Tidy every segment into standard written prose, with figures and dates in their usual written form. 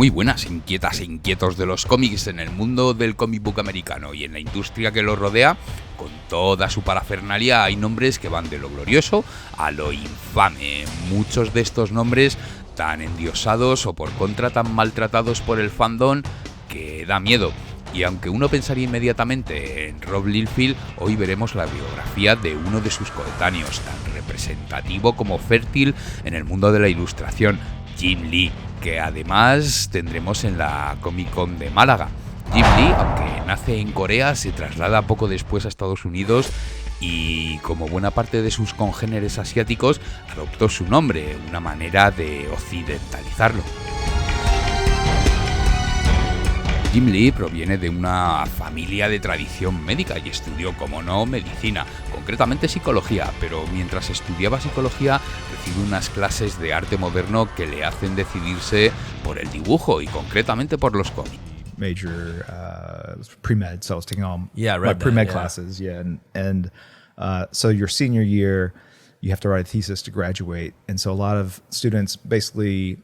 Muy buenas, inquietas e inquietos de los cómics en el mundo del comic book americano y en la industria que lo rodea. Con toda su parafernalia hay nombres que van de lo glorioso a lo infame. Muchos de estos nombres tan endiosados o por contra tan maltratados por el fandom que da miedo. Y aunque uno pensaría inmediatamente en Rob Liefeld, hoy veremos la biografía de uno de sus coetáneos, tan representativo como fértil en el mundo de la ilustración, Jim Lee, que además tendremos en la Comic Con de Málaga. Jim Lee, aunque nace en Corea, se traslada poco después a Estados Unidos y, como buena parte de sus congéneres asiáticos, adoptó su nombre, una manera de occidentalizarlo. Jim Lee proviene de una familia de tradición médica y estudió, como no, medicina, concretamente psicología, pero mientras estudiaba psicología recibe unas clases de arte moderno que le hacen decidirse por el dibujo y concretamente por los cómics. Major pre-med, so I was taking all my pre-med classes, and so your senior year, you have to write a thesis to graduate, and so a lot of students basically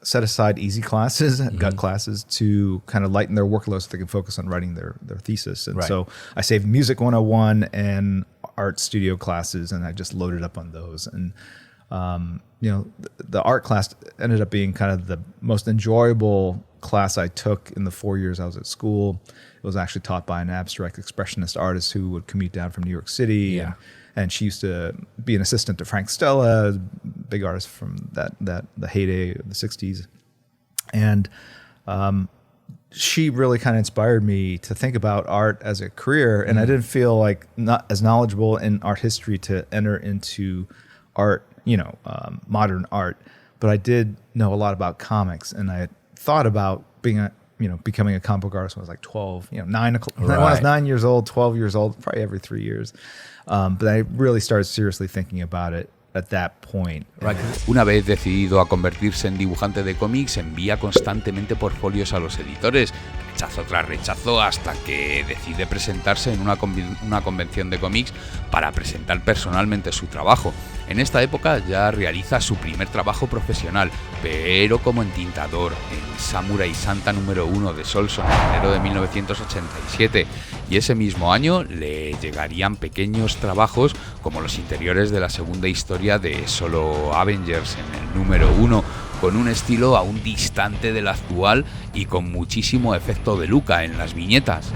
set aside easy classes, gut classes, to kind of lighten their workload so they can focus on writing their thesis. And so I saved Music 101 and art studio classes, and I just loaded up on those. And, the art class ended up being kind of the most enjoyable class I took in the 4 years I was at school. It was actually taught by an abstract expressionist artist who would commute down from New York City. Yeah. And she used to be an assistant to Frank Stella, big artist from the heyday of the 60s. And she really kind of inspired me to think about art as a career. And I didn't feel like not as knowledgeable in art history to enter into art, modern art. But I did know a lot about comics, and I thought about becoming a comic book artist when I was like 12, when I was 9 years old, 12 years old, probably every 3 years. But I really started seriously thinking about it at that point. Una vez decidido a convertirse en dibujante de cómics, envía constantemente portfolios a los editores, rechazo tras rechazo, hasta que decide presentarse en una convención de cómics para presentar personalmente su trabajo. En esta época ya realiza su primer trabajo profesional, pero como entintador, en Samurai Santa número 1 de Solson en enero de 1987, y ese mismo año le llegarían pequeños trabajos como los interiores de la segunda historia de Solo Avengers en el número 1, con un estilo aún distante del actual y con muchísimo efecto de Luca en las viñetas.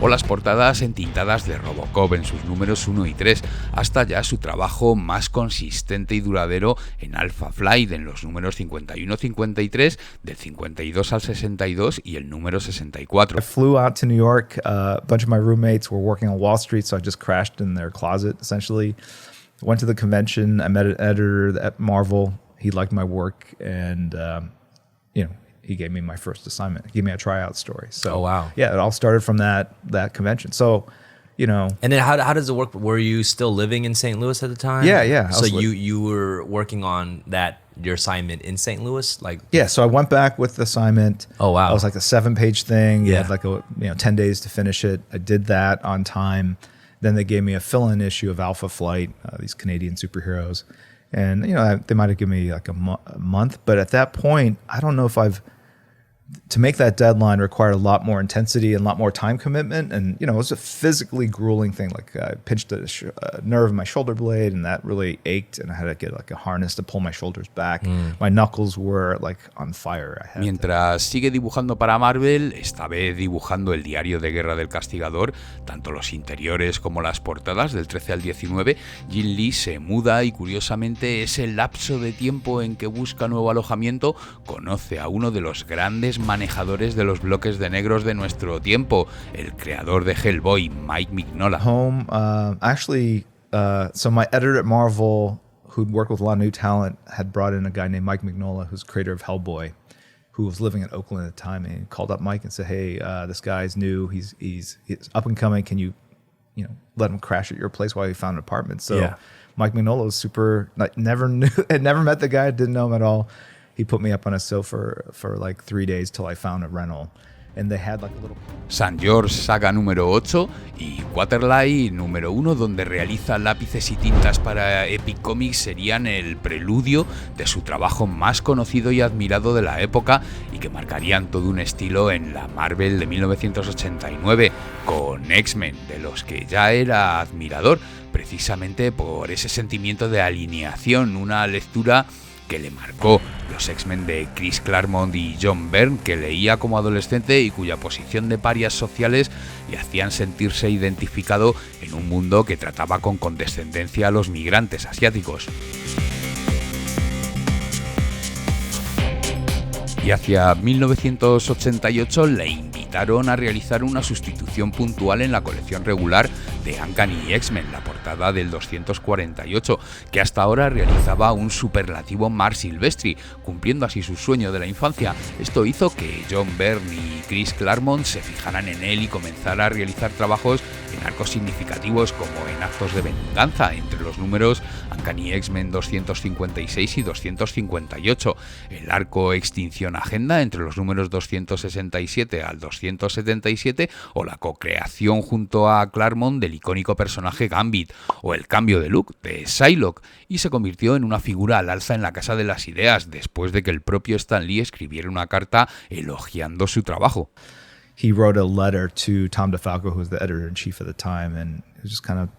O las portadas entintadas de Robocop en sus números 1 y 3, hasta ya su trabajo más consistente y duradero en Alpha Flight en los números 51-53, del 52 al 62 y el número 64. I flew out to New York. A bunch of my roommates were working on Wall Street, so I just crashed in their closet, essentially. Went to the convention. I met an editor at Marvel. He liked my work, and he gave me my first assignment. He gave me a tryout story. So, oh, wow. Yeah, it all started from that convention. So, And then how does it work? Were you still living in St. Louis at the time? Yeah. So you were working on your assignment in St. Louis? So I went back with the assignment. Oh, wow. It was like a 7-page thing. You Yeah. had 10 days to finish it. I did that on time. Then they gave me a fill-in issue of Alpha Flight, these Canadian superheroes. And, they might have given me like a month. But at that point, I don't know if to make that deadline required a lot more intensity and a lot more time commitment. And, it was a physically grueling thing. Like I pinched a nerve in my shoulder blade, and that really ached. And I had to get like a harness to pull my shoulders back. My knuckles were like on fire. Mientras sigue dibujando para Marvel, esta vez dibujando el diario de guerra del Castigador, tanto los interiores como las portadas del 13 al 19, Jim Lee se muda y, curiosamente, ese lapso de tiempo en que busca nuevo alojamiento, conoce a uno de los grandes manejadores de los bloques de negros de nuestro tiempo, el creador de Hellboy, Mike Mignola. So my editor at Marvel, who'd worked with a lot of new talent, had brought in a guy named Mike Mignola, who's creator of Hellboy, who was living in Oakland at the time, and he called up Mike and said, "Hey, this guy's new. He's up and coming. Can you let him crash at your place while he found an apartment?" So Mike Mignola was super. Had never met the guy, didn't know him at all. He put me up on a sofa for like 3 days till I found a rental. and they had like a little... St. George Saga número 8 y Quarterlight número 1, donde realiza lápices y tintas para Epic Comics, serían el preludio de su trabajo más conocido y admirado de la época y que marcarían todo un estilo en la Marvel de 1989 con X-Men, de los que ya era admirador, precisamente por ese sentimiento de alineación, una lectura que le marcó. Los X-Men de Chris Claremont y John Byrne, que leía como adolescente y cuya posición de parias sociales le hacían sentirse identificado en un mundo que trataba con condescendencia a los migrantes asiáticos. Y hacia 1988 le invitaron a realizar una sustitución puntual en la colección regular de Uncanny X-Men, la portada del 248, que hasta ahora realizaba un superlativo Marc Silvestri, cumpliendo así su sueño de la infancia. Esto hizo que John Byrne y Chris Claremont se fijaran en él y comenzara a realizar trabajos en arcos significativos como en Actos de Venganza, entre los números Uncanny X-Men 256 y 258, el arco Extinción Agenda entre los números 267 al 277, o la co-creación junto a Claremont del icónico personaje Gambit, o el cambio de look de Psylocke, y se convirtió en una figura al alza en la Casa de las Ideas después de que el propio Stan Lee escribiera una carta elogiando su trabajo. He wrote a letter to Tom DeFalco, who was the editor-in-chief at the time, and it was just kind of,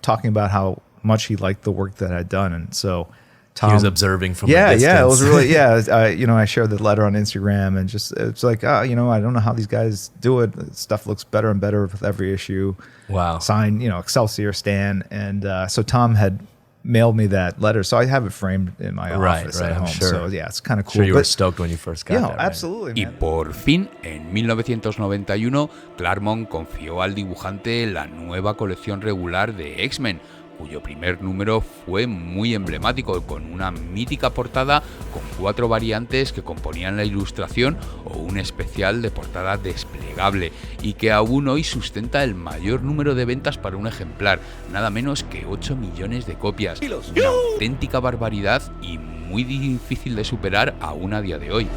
talking about how much he liked the work that I'd done. And so Tom... He was observing from a distance. Yeah, it was really, I shared the letter on Instagram, and just, it's like, I don't know how these guys do it. Stuff looks better and better with every issue. Wow. Signed, Excelsior Stan. And so Tom had mailed me that letter, so I have it framed in my office at home. Sure. So yeah, it's kind of cool. Sure, you were stoked when you first got that. Absolutely, man. Y por fin, en 1991, Claremont confió al dibujante la nueva colección regular de X-Men, cuyo primer número fue muy emblemático, con una mítica portada con 4 variantes que componían la ilustración, o un especial de portada desplegable, y que aún hoy sustenta el mayor número de ventas para un ejemplar, nada menos que 8 millones de copias. Una auténtica barbaridad y muy difícil de superar aún a día de hoy.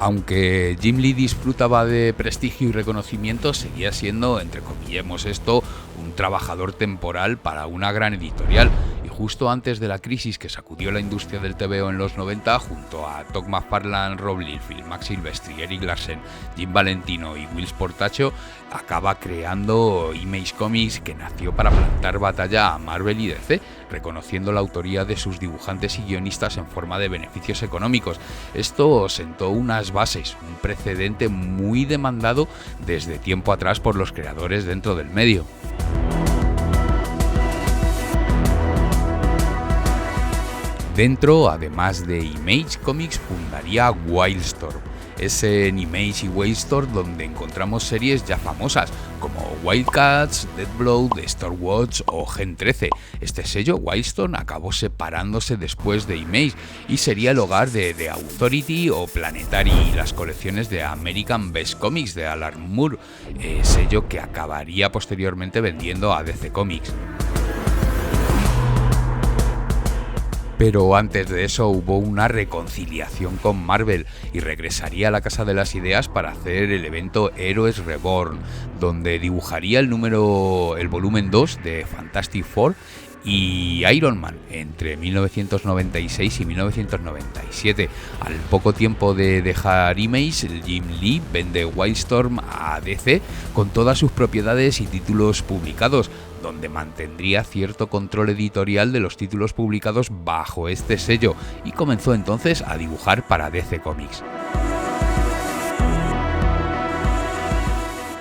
Aunque Jim Lee disfrutaba de prestigio y reconocimiento, seguía siendo, entrecomillemos esto, un trabajador temporal para una gran editorial. Y justo antes de la crisis que sacudió la industria del TVO en los 90, junto a Todd McFarlane, Rob Liefeld, Max Silvestri, Eric Larsen, Jim Valentino y Will Sportacho, acaba creando Image Comics, que nació para plantar batalla a Marvel y DC, reconociendo la autoría de sus dibujantes y guionistas en forma de beneficios económicos. Esto sentó unas bases, un precedente muy demandado desde tiempo atrás por los creadores dentro del medio. Dentro, además de Image Comics, fundaría Wildstorm. Es en Image y Wildstorm donde encontramos series ya famosas como Wildcats, Deathblood, Stormwatch o Gen 13. Este sello, Wildstorm, acabó separándose después de Image y sería el hogar de The Authority o Planetary y las colecciones de American Best Comics de Alan Moore, sello que acabaría posteriormente vendiendo a DC Comics. Pero antes de eso hubo una reconciliación con Marvel y regresaría a la Casa de las Ideas para hacer el evento Heroes Reborn, donde dibujaría el volumen 2 de Fantastic Four y Iron Man entre 1996 y 1997. Al poco tiempo de dejar Image, Jim Lee vende Wildstorm a DC con todas sus propiedades y títulos publicados, donde mantendría cierto control editorial de los títulos publicados bajo este sello, y comenzó entonces a dibujar para DC Comics.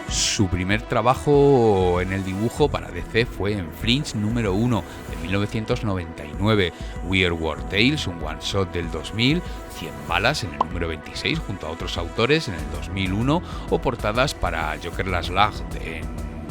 Su primer trabajo en el dibujo para DC fue en Fringe número 1 de 1999, Weird War Tales, un one-shot del 2000, 100 balas en el número 26 junto a otros autores en el 2001, o portadas para Joker Last Lag en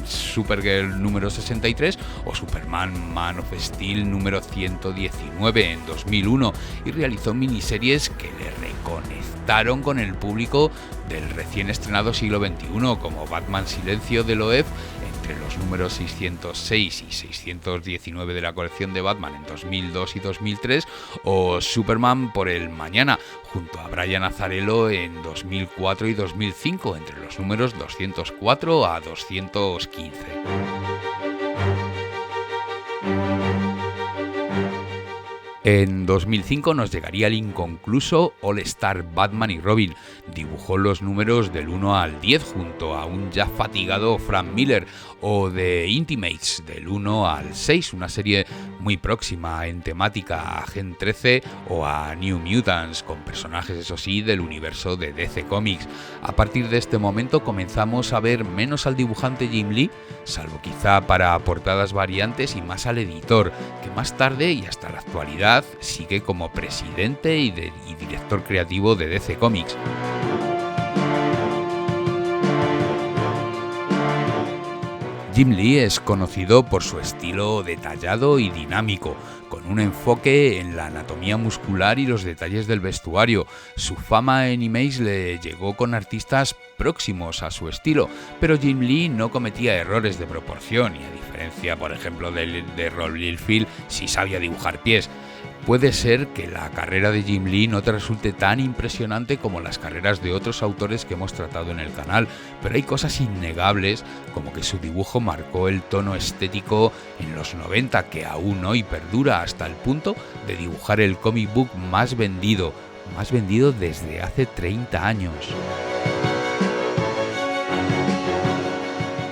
Supergirl número 63 o Superman Man of Steel número 119 en 2001, y realizó miniseries que le reconectaron con el público del recién estrenado siglo XXI, como Batman Silencio de Loeb entre los números 606 y 619 de la colección de Batman en 2002 y 2003, o Superman por el Mañana junto a Brian Azzarello en 2004 y 2005 entre los números 204 a 215. En 2005 nos llegaría el inconcluso All Star Batman y Robin. Dibujó los números del 1 al 10 junto a un ya fatigado Frank Miller, o The Intimates del 1 al 6, una serie muy próxima en temática a Gen 13 o a New Mutants, con personajes, eso sí, del universo de DC Comics. A partir de este momento comenzamos a ver menos al dibujante Jim Lee, salvo quizá para portadas variantes, y más al editor, que más tarde y hasta la actualidad sigue como presidente y director creativo de DC Comics. Jim Lee es conocido por su estilo detallado y dinámico, con un enfoque en la anatomía muscular y los detalles del vestuario. Su fama en Image le llegó con artistas próximos a su estilo, pero Jim Lee no cometía errores de proporción, y a diferencia, por ejemplo, de Rob Liefeld, sí sabía dibujar pies. Puede ser que la carrera de Jim Lee no te resulte tan impresionante como las carreras de otros autores que hemos tratado en el canal, pero hay cosas innegables, como que su dibujo marcó el tono estético en los 90, que aún hoy perdura hasta el punto de dibujar el comic book más vendido desde hace 30 años.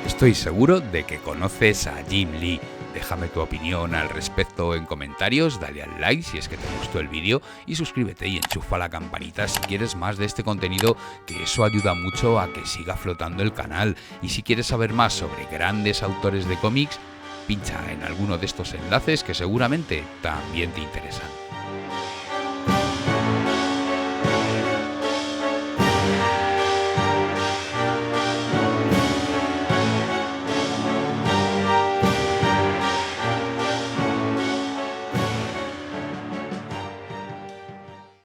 Estoy seguro de que conoces a Jim Lee. Déjame tu opinión al respecto en comentarios, dale al like si es que te gustó el vídeo y suscríbete y enchufa la campanita si quieres más de este contenido, que eso ayuda mucho a que siga flotando el canal. Y si quieres saber más sobre grandes autores de cómics, pincha en alguno de estos enlaces que seguramente también te interesan.